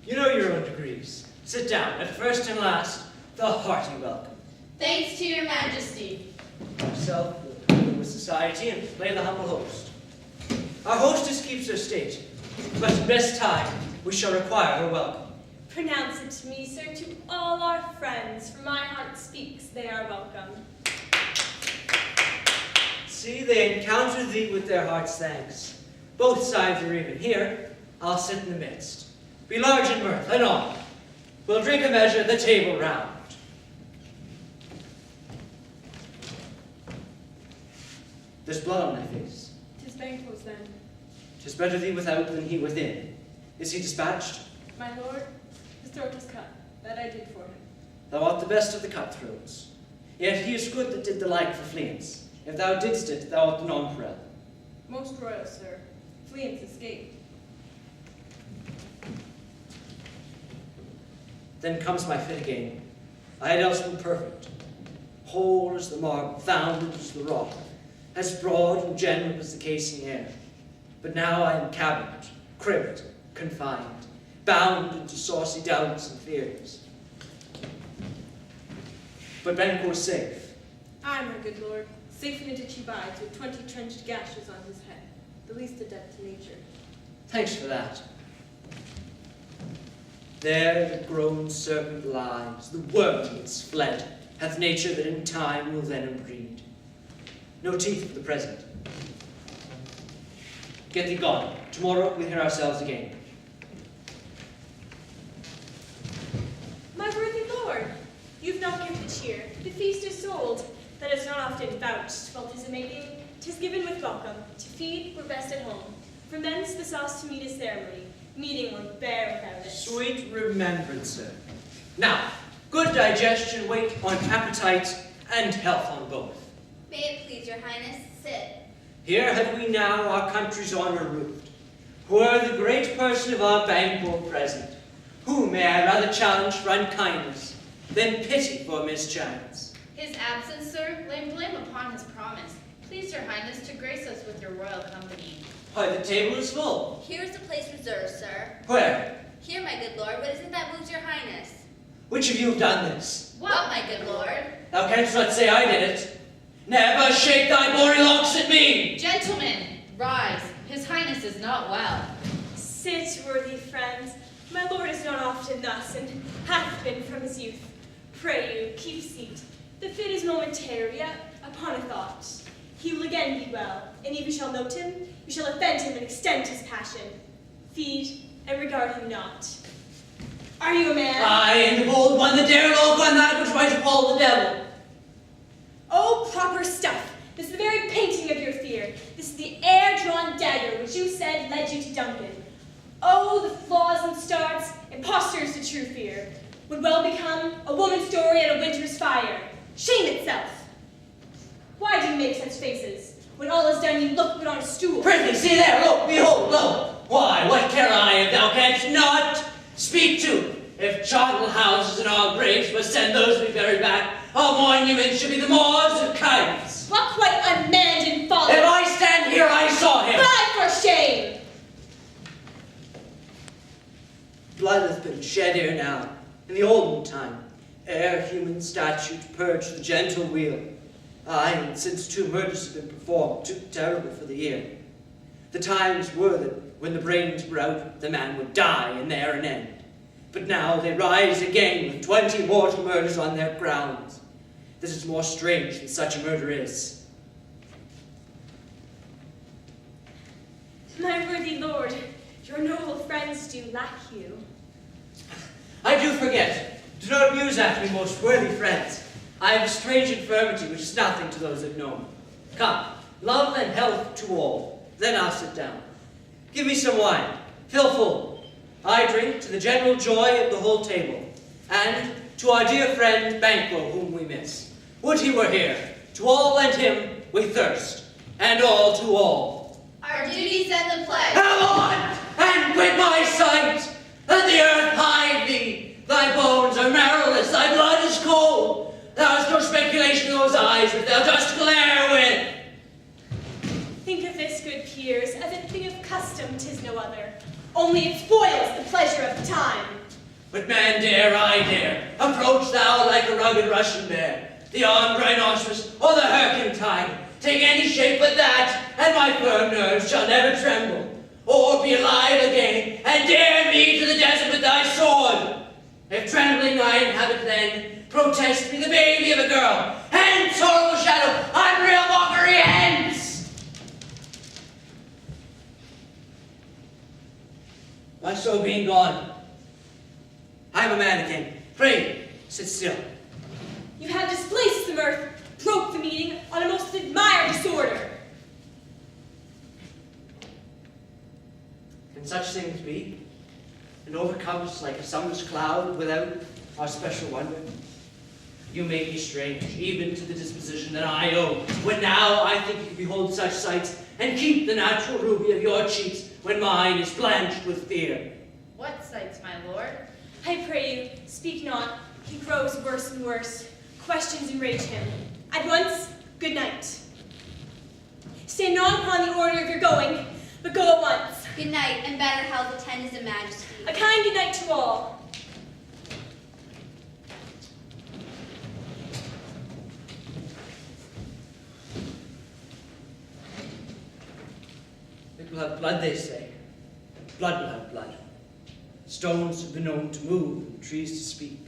You know your own degrees. Sit down, at first and last, the hearty welcome. Thanks to your majesty. Myself will deal with society and play the humble host. Our hostess keeps her state, but in best time we shall require her welcome. Pronounce it to me, sir, to all our friends, for my heart speaks they are welcome. See, they encounter thee with their heart's thanks. Both sides are even here. I'll sit in the midst. Be large in mirth and honor. We'll drink a measure, the table round. There's blood on thy face. 'Tis Banquo's then. 'Tis better thee without than he within. Is he dispatched? My lord, his throat is cut. That I did for him. Thou art the best of the cutthroats. Yet he is good that did the like for fleance. If thou didst it, thou art the nonpareil. Most royal, sir. Fleance escape. Then comes my fit again. I had else been perfect. Whole as the marble, founded as the rock, as broad and general as the casing air. But now I am cabinet, cribbed, confined, bound into saucy doubts and fears. But Banquo is safe. Aye, my good lord. Safe in a ditch he bides, with 20 trenched gashes on his head, the least a debt to nature. Thanks for that. There the grown serpent lies, the worm that's fled, hath nature that in time will venom breed. No teeth for the present. Get thee gone. Tomorrow we'll hear ourselves again. My worthy lord, you've not kept the cheer. The feast is sold. That is not often vouched, while 'tis a making, 'tis given with welcome. To feed, we're best at home. From thence the sauce to meat is ceremony. Meeting won't bear without it. Sweet remembrancer. Now, good digestion wait on appetite and health on both. May it please your highness, sit. Here had we now our country's honour roofed. Were the great person of our Banquo present, who may I rather challenge for unkindness than pity for mischance? His absence, sir, lay blame upon his promise. Please your highness to grace us with your royal company. Why, the table is full. Here is the place reserved, sir. Where? Here, my good lord, what is it that moves your highness? Which of you have done this? What, my good lord? Thou canst not say I did it. Never shake thy bory locks at me! Gentlemen, rise. His highness is not well. Sit, worthy friends. My lord is not often thus, and hath been from his youth. Pray you, keep seat. The fit is momentary, yet upon a thought. He will again be well, and if you shall note him, you shall offend him and extend his passion. Feed and regard him not. Are you a man? I, and the bold one that dare look on that which might appall the devil. Oh, proper stuff. This is the very painting of your fear. This is the air-drawn dagger which you said led you to Duncan. Oh, the flaws and starts, impostors to true fear. Would well become a woman's story at a winter's fire. Shame itself. Why do you make such faces? When all is done, you look but on a stool. Prithee, see there, look, behold, lo. Why, what care I if thou canst not speak to? If charnel houses and our graves must send those we bury back, our monuments should be the moors of kindness. What quite unmanned and folly. If I stand here, I saw him. Fly for shame! Blood hath been shed ere now, in the olden time, ere human statute purged the gentle wheel. Aye, and since 2 murders have been performed, too terrible for the ear. The times were that when the brains were out, the man would die, and there an end. But now they rise again with 20 mortal murders on their crowns. This is more strange than such a murder is. My worthy lord, your noble friends do lack you. I do forget. Do not muse after me, most worthy friends. I have a strange infirmity which is nothing to those that know me. Come, love and health to all. Then I'll sit down. Give me some wine. Fill full. I drink to the general joy of the whole table, and to our dear friend Banquo, whom we miss. Would he were here. To all and him we thirst, and all to all. Our duties and the pledge. Come on, and quit my sight. Let the earth hide thee. Thy bones are marrowless, thy blood is cold. Thou hast no speculation in those eyes which thou dost glare with. Think of this, good peers, as a thing of custom, 'tis no other. only it spoils the pleasure of the time. But man dare, I dare, approach thou like a rugged Russian bear, the armed rhinoceros, or the Hyrcan tiger. Take any shape but that, and my firm nerves shall never tremble, or be alive again, and dare me to the desert with thy sword. If trembling I inhabit then, protest me the baby of a girl. Hence, horrible shadow, unreal mockery, hence! My soul being gone, I am a man again. Pray, sit still. You have displaced the mirth, broke the meeting on a most admired disorder. Can such things be? And overcome us like a summer's cloud without our special wonder? You make me strange, even to the disposition that I owe, when now I think you behold such sights, and keep the natural ruby of your cheeks, when mine is blanched with fear. What sights, my lord? I pray you, speak not. He grows worse and worse. Questions enrage him. At once, good night. Stand not upon the order of your going, but go at once. Good night, and better health attend his majesty. A kind good night to all. It will have blood, they say. Blood will have blood. Stones have been known to move, and trees to speak.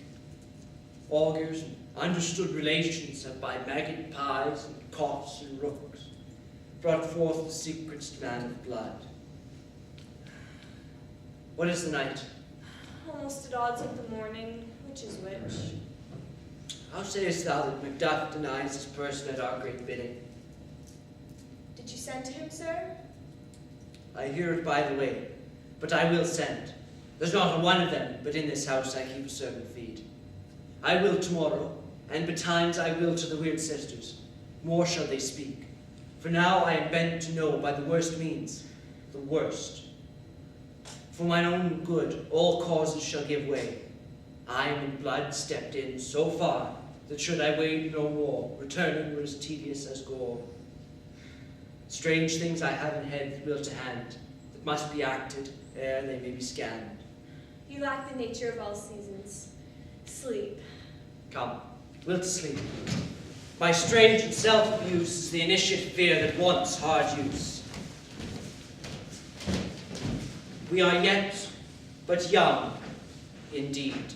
Augurs and understood relations have by maggot pies and cocks and rooks brought forth the secrets demand of blood. What is the night? Almost at odds with the morning. Which is which? How sayest thou that Macbeth denies his person at our great bidding? Did you send to him, sir? I hear it by the way, but I will send. There's not a one of them, but in this house I keep a servant feed. I will tomorrow, and betimes I will to the weird sisters. More shall they speak. For now I am bent to know by the worst means, the worst. For mine own good, all causes shall give way. I am in blood stepped in so far, that should I wade no more, returning were as tedious as gore. Strange things I have in head will to hand, that must be acted ere they may be scanned. You lack the nature of all seasons. Sleep. Come, wilt sleep. My strange and self-abuse is the initiate fear that wants hard use. We are yet but young, indeed.